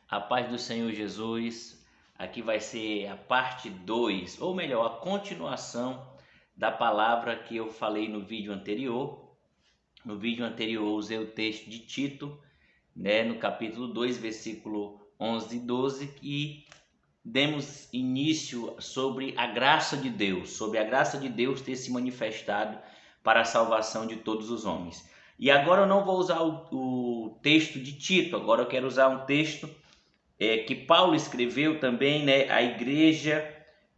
A paz do Senhor Jesus. Aqui vai ser a parte 2, ou melhor, a continuação da palavra que eu falei no vídeo anterior. No vídeo anterior eu usei o texto de Tito, no capítulo 2, versículo 11 e 12, e demos início sobre a graça de Deus, sobre a graça de Deus ter se manifestado para a salvação de todos os homens. E agora eu não vou usar o texto de Tito, agora eu quero usar um texto que Paulo escreveu também, à igreja,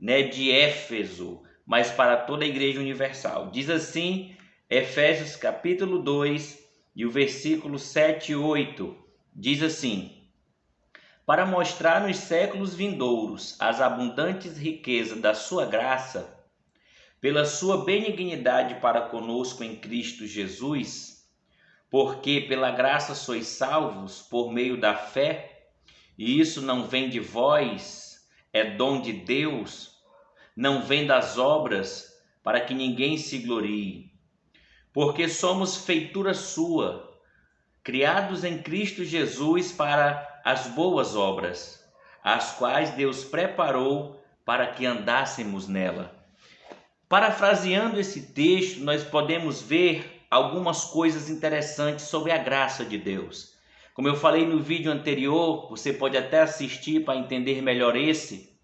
de Éfeso, mas para toda a igreja universal. Diz assim, Efésios capítulo 2 e o versículo 7 e 8, diz assim: para mostrar nos séculos vindouros as abundantes riquezas da sua graça, pela sua benignidade para conosco em Cristo Jesus, porque pela graça sois salvos por meio da fé, e isso não vem de vós, é dom de Deus, não vem das obras, para que ninguém se glorie. Porque somos feitura sua, criados em Cristo Jesus para as boas obras, as quais Deus preparou para que andássemos nela. Parafraseando esse texto, nós podemos ver algumas coisas interessantes sobre a graça de Deus. Como eu falei no vídeo anterior, você pode até assistir para entender melhor esse.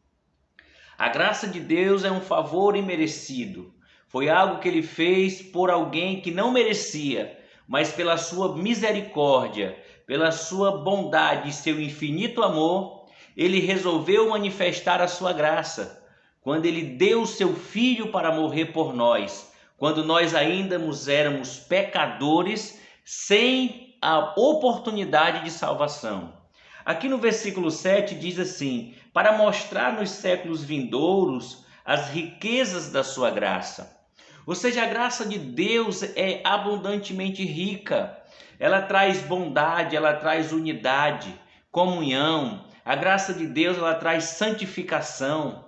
A graça de Deus é um favor imerecido. Foi algo que ele fez por alguém que não merecia, mas pela sua misericórdia, pela sua bondade e seu infinito amor, ele resolveu manifestar a sua graça, quando ele deu o seu Filho para morrer por nós, quando nós ainda éramos pecadores, sem a oportunidade de salvação. Aqui no versículo 7 diz assim: para mostrar nos séculos vindouros as riquezas da sua graça. Ou seja, a graça de Deus é abundantemente rica. Ela traz bondade, ela traz unidade, comunhão. A graça de Deus, ela traz santificação.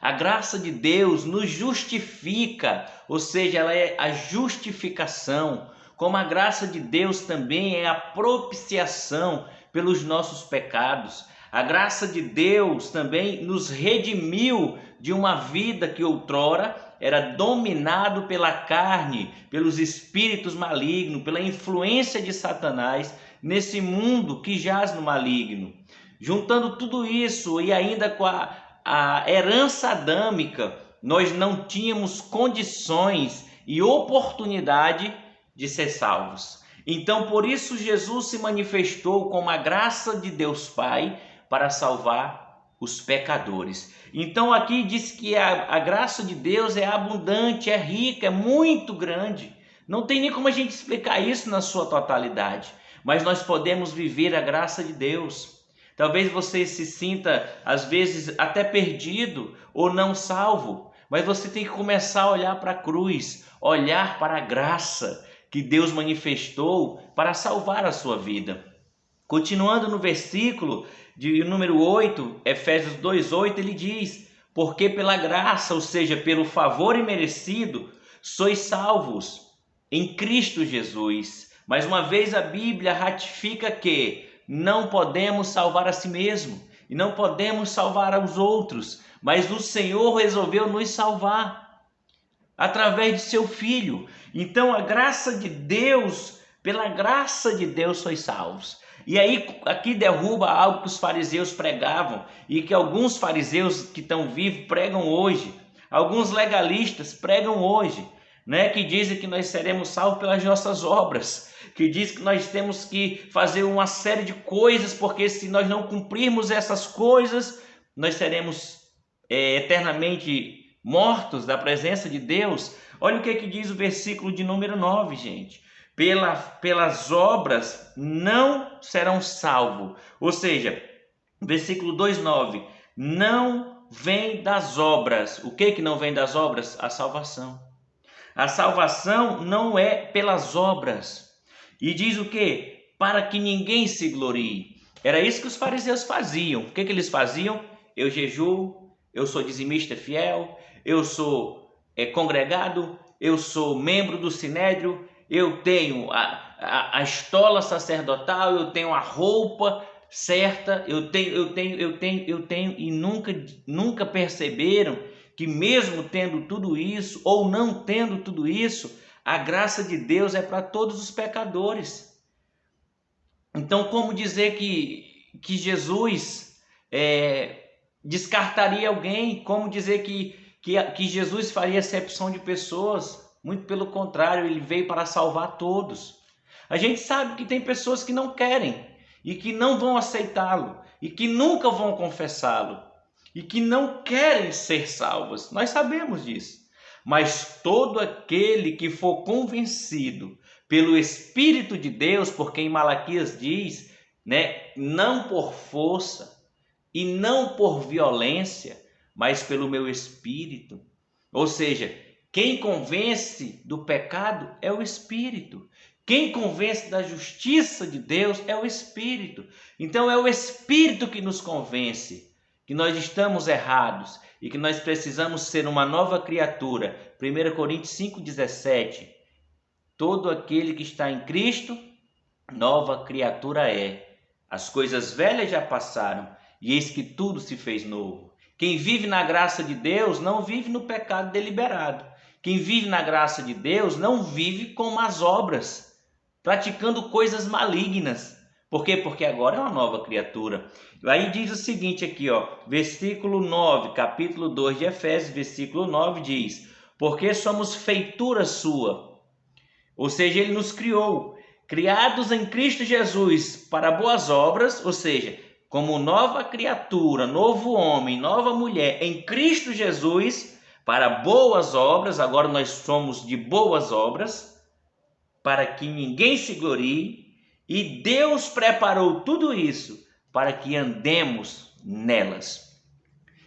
A graça de Deus nos justifica, ou seja, ela é a justificação. Como a graça de Deus também é a propiciação pelos nossos pecados. A graça de Deus também nos redimiu de uma vida que outrora era dominado pela carne, pelos espíritos malignos, pela influência de Satanás nesse mundo que jaz no maligno. Juntando tudo isso e ainda com a herança adâmica, nós não tínhamos condições e oportunidade de ser salvos. Então, por isso, Jesus se manifestou como a graça de Deus Pai para salvar os pecadores. Então, aqui diz que a graça de Deus é abundante, é rica, é muito grande. Não tem nem como a gente explicar isso na sua totalidade, mas nós podemos viver a graça de Deus. Talvez você se sinta, às vezes, até perdido ou não salvo, mas você tem que começar a olhar para a cruz, olhar para a graça que Deus manifestou para salvar a sua vida. Continuando no versículo de número 8, Efésios 2:8, ele diz: porque pela graça, ou seja, pelo favor imerecido, sois salvos em Cristo Jesus. Mais uma vez a Bíblia ratifica que não podemos salvar a si mesmo e não podemos salvar aos outros, mas o Senhor resolveu nos salvar através de seu Filho. Então a graça de Deus, pela graça de Deus sois salvos. E aí aqui derruba algo que os fariseus pregavam e que alguns fariseus que estão vivos pregam hoje. Alguns legalistas pregam hoje, que dizem que nós seremos salvos pelas nossas obras, que diz que nós temos que fazer uma série de coisas, porque se nós não cumprirmos essas coisas, nós seremos eternamente mortos da presença de Deus. Olha o que diz o versículo de número 9, gente. Pelas obras não serão salvos. Ou seja, versículo 2:9, não vem das obras. O que não vem das obras? A salvação. A salvação não é pelas obras. E diz o quê? Para que ninguém se glorie. Era isso que os fariseus faziam. O que eles faziam? Eu jejuo, eu sou dizimista fiel, eu sou congregado, eu sou membro do Sinédrio, eu tenho a estola sacerdotal, eu tenho a roupa, certa. Eu tenho e nunca perceberam que mesmo tendo tudo isso ou não tendo tudo isso, a graça de Deus é para todos os pecadores. Então, como dizer que Jesus descartaria alguém? Como dizer que Jesus faria acepção de pessoas? Muito pelo contrário, ele veio para salvar todos. A gente sabe que tem pessoas que não querem e que não vão aceitá-lo e que nunca vão confessá-lo e que não querem ser salvas. Nós sabemos disso. Mas todo aquele que for convencido pelo Espírito de Deus, porque em Malaquias diz, não por força e não por violência, mas pelo meu Espírito. Ou seja, quem convence do pecado é o Espírito. Quem convence da justiça de Deus é o Espírito. Então é o Espírito que nos convence que nós estamos errados e que nós precisamos ser uma nova criatura. 1 Coríntios 5,17. Todo aquele que está em Cristo, nova criatura é. As coisas velhas já passaram e eis que tudo se fez novo. Quem vive na graça de Deus não vive no pecado deliberado. Quem vive na graça de Deus não vive com más obras, praticando coisas malignas. Por quê? Porque agora é uma nova criatura. Aí diz o seguinte aqui, versículo 9, capítulo 2 de Efésios, versículo 9 diz: porque somos feitura sua. Ou seja, ele nos criou, criados em Cristo Jesus para boas obras, ou seja, como nova criatura, novo homem, nova mulher em Cristo Jesus para boas obras. Agora nós somos de boas obras, para que ninguém se glorie, e Deus preparou tudo isso para que andemos nelas.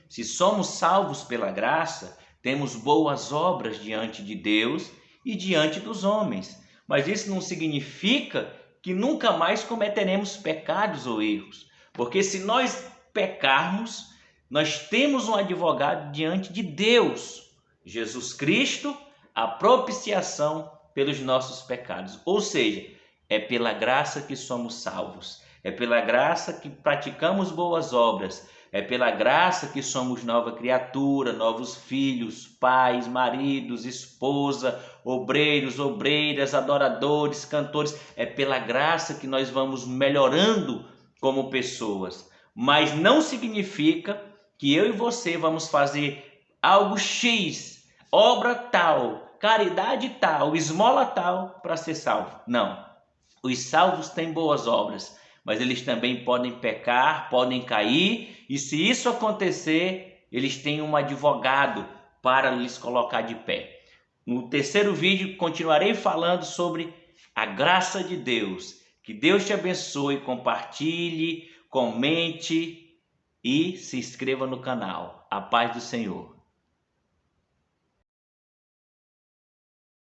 Se somos salvos pela graça, temos boas obras diante de Deus e diante dos homens. Mas isso não significa que nunca mais cometeremos pecados ou erros. Porque se nós pecarmos, nós temos um advogado diante de Deus, Jesus Cristo, a propiciação pelos nossos pecados. Ou seja, é pela graça que somos salvos. É pela graça que praticamos boas obras. É pela graça que somos nova criatura, novos filhos, pais, maridos, esposa, obreiros, obreiras, adoradores, cantores. É pela graça que nós vamos melhorando como pessoas. Mas não significa que eu e você vamos fazer algo X, obra tal, caridade tal, esmola tal para ser salvo. Não. Os salvos têm boas obras, mas eles também podem pecar, podem cair, e se isso acontecer, eles têm um advogado para lhes colocar de pé. No terceiro vídeo continuarei falando sobre a graça de Deus. Que Deus te abençoe, compartilhe, comente e se inscreva no canal. A paz do Senhor.